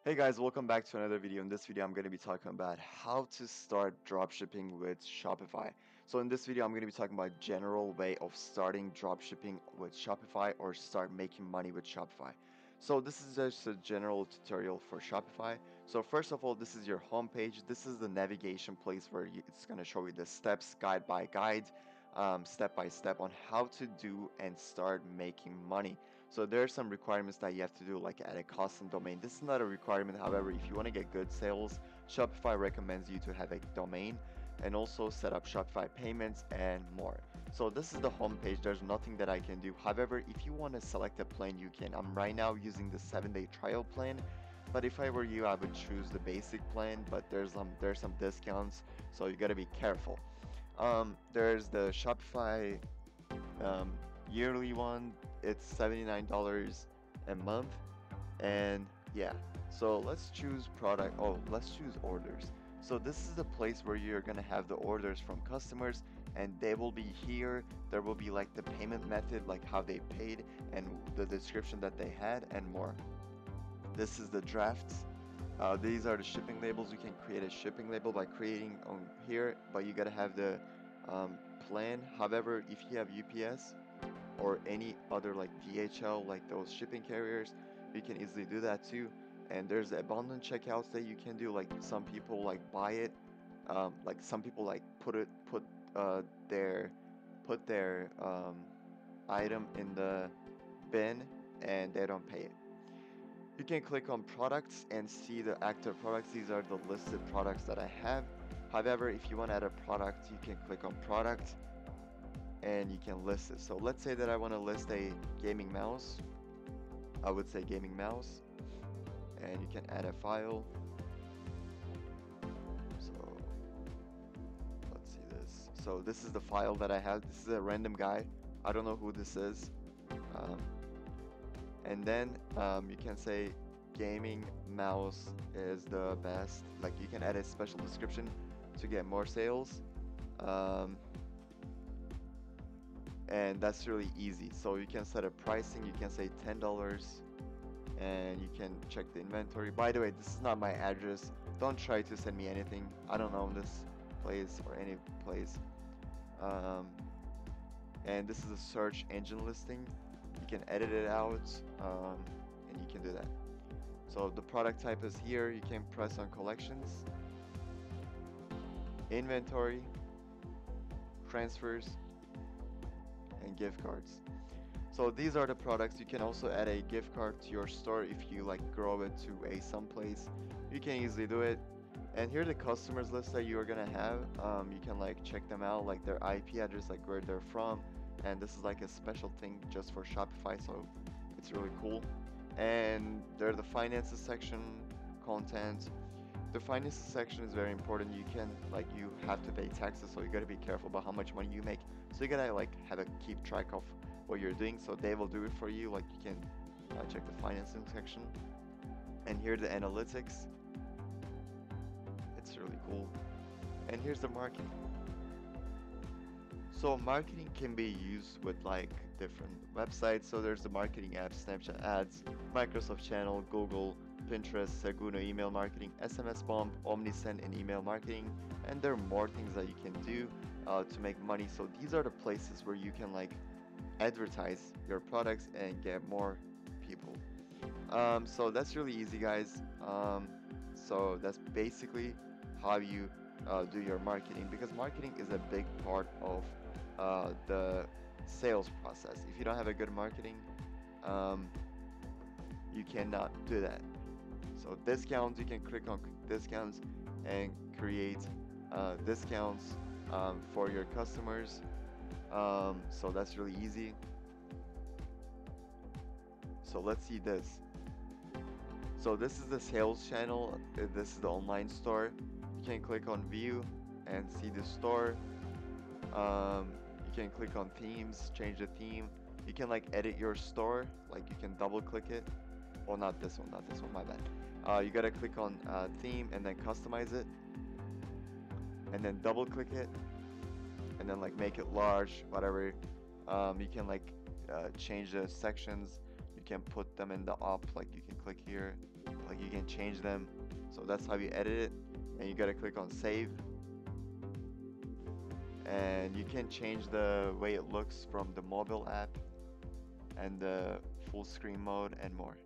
Hey guys, welcome back to another video. In this video, I'm going to be talking about how to start dropshipping with Shopify. So in this video, I'm going to be talking about general way of starting dropshipping with Shopify or start making money with Shopify. So this is just a general tutorial for Shopify. So first of all, this is your homepage. This is the navigation place where it's going to show you the steps, guide by guide, step by step on how to do and start making money. So there are some requirements that you have to do, like add a custom domain. This is not a requirement. However, if you want to get good sales, Shopify recommends you to have a domain and also set up Shopify payments and more. So this is the home page. There's nothing that I can do. However, if you want to select a plan, you can. I'm right now using the 7-day trial plan. But if I were you, I would choose the basic plan, but there's some discounts, so you gotta be careful. There's the Shopify um, yearly one. It's $79 a month, and yeah. So let's choose product. Oh, let's choose orders. So this is the place where you're gonna have the orders from customers, and they will be here. There will be like the payment method, like how they paid, and the description that they had, and more. This is the drafts. These are the shipping labels. You can create a shipping label by creating on here, but you gotta have the plan. However, if you have UPS or any other like DHL, like those shipping carriers, you can easily do that too. And there's abundant checkouts that you can do. Like some people like buy it, like some people like uh, their put their item in the bin and they don't pay it. You can click on products and see the active products. These are the listed products that I have. However, if you want to add a product, you can click on product and you can list it. So let's say that I want to list a gaming mouse. I would say gaming mouse, and you can add a file. So let's see this. So this is the file that I have. This is a random guy. I don't know who this is. Um, and then you can say gaming mouse is the best. Like you can add a special description to get more sales. Um, and that's really easy. So you can set a pricing. You can say $10 and you can check the inventory. By the way, this is not my address. Don't try to send me anything. I don't own this place or any place. Um, and this is a search engine listing. You can edit it out and you can do that. So the product type is here. You can press on collections, inventory, transfers, and gift cards. So these are the products. You can also add a gift card to your store if you like grow it to a someplace. You can easily do it. And here are the customers list that you are gonna have. You can like check them out, like their IP address, like where they're from. And this is like a special thing just for Shopify, so it's really cool. And there's the finances section, content. The finances section is very important. You can like you have to pay taxes, so you gotta be careful about how much money you make. So you gotta like have a keep track of what you're doing, so they will do it for you. Like you can check the financing section. And here the analytics. It's really cool. And here's the marketing. So marketing can be used with like different websites. So there's the marketing apps, Snapchat ads, Microsoft Channel, Google, Pinterest, Seguno email marketing, SMS Bomb, OmniSend and email marketing. And there are more things that you can do to make money. So these are the places where you can like advertise your products and get more people. So that's really easy, guys. So that's basically how you do your marketing, because marketing is a big part of the sales process. If you don't have a good marketing, um, you cannot do that. So discounts, you can click on discounts and create discounts for your customers. So that's really easy. So let's see this. So this is the sales channel. This is the online store. You can click on view and see the store. You can click on themes, change the theme. You can like edit your store, like you can double click it. Oh, not this one, my bad. You gotta click on theme and then customize it. And then double click it. And then like make it large, whatever. You can like change the sections. You can put them in the up, like you can click here, like you can change them. So that's how you edit it. And you gotta click on save. And you can change the way it looks from the mobile app and the full screen mode and more.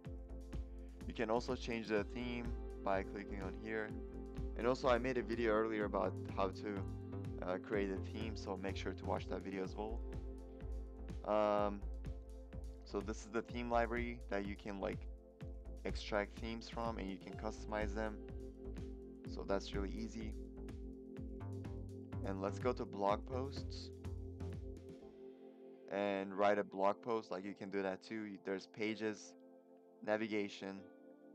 You can also change the theme by clicking on here. And also I made a video earlier about how to create a theme, so make sure to watch that video as well. So this is the theme library that you can like extract themes from, and you can customize them. So that's really easy. And let's go to blog posts and write a blog post. Like you can do that too. There's pages, navigation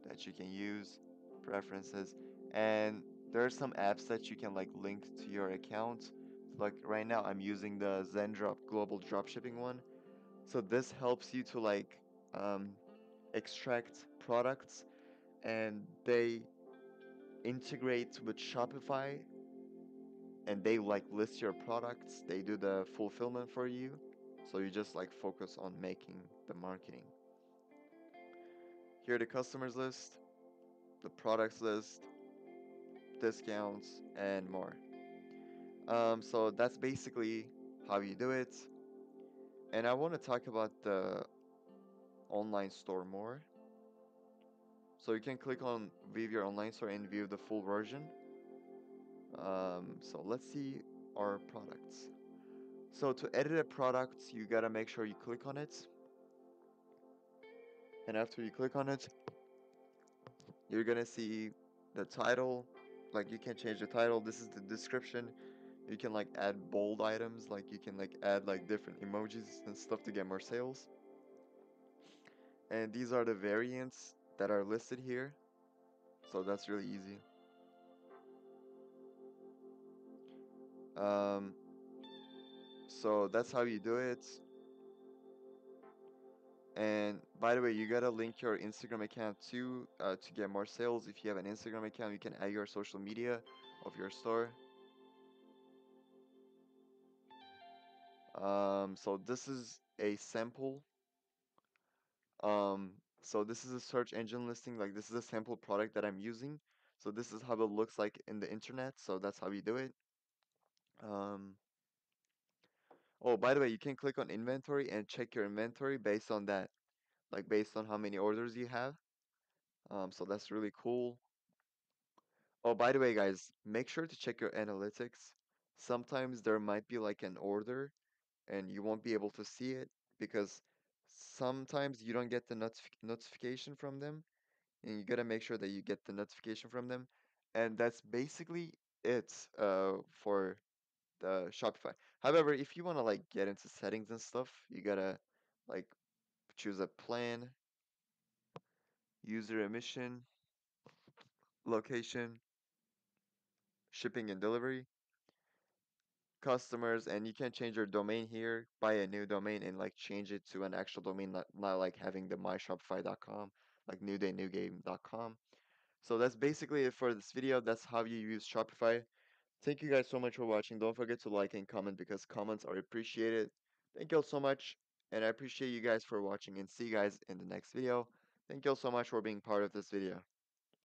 that you can use, preferences, and there are some apps that you can like link to your account. Like right now I'm using the Zendrop global dropshipping one. So this helps you to like um, extract products, and they integrate with Shopify, and they like list your products. They do the fulfillment for you. So you just like focus on making the marketing. Here are the customers list, the products list, discounts, and more. So that's basically how you do it. And I want to talk about the online store more. So you can click on view your online store and view the full version. So let's see our products. So to edit a product, you gotta make sure you click on it. And after you click on it, you're gonna see the title. Like you can change the title. This is the description. You can like add bold items. Like you can like add like different emojis and stuff to get more sales. And these are the variants that are listed here. So that's really easy. Um, so that's how you do it. And by the way, you gotta link your Instagram account too to get more sales. If you have an Instagram account, you can add your social media of your store. So this is a sample. So this is a search engine listing. Like this is a sample product that I'm using. So this is how it looks like in the internet. So that's how you do it. Um, oh, by the way, you can click on inventory and check your inventory based on that, like based on how many orders you have. So that's really cool. Oh, by the way, guys, make sure to check your analytics. Sometimes there might be like an order and you won't be able to see it because sometimes you don't get the notification from them, and you gotta make sure that you get the notification from them. And that's basically it for the Shopify. However, if you want to like get into settings and stuff, you gotta like choose a plan, user emission, location, shipping and delivery, customers, and you can change your domain here, buy a new domain and like change it to an actual domain, not like having the myshopify.com, like newdaynewgame.com. So that's basically it for this video. That's how you use Shopify. Thank you guys so much for watching. Don't forget to like and comment because comments are appreciated. Thank you all so much, and I appreciate you guys for watching, and see you guys in the next video. Thank you all so much for being part of this video.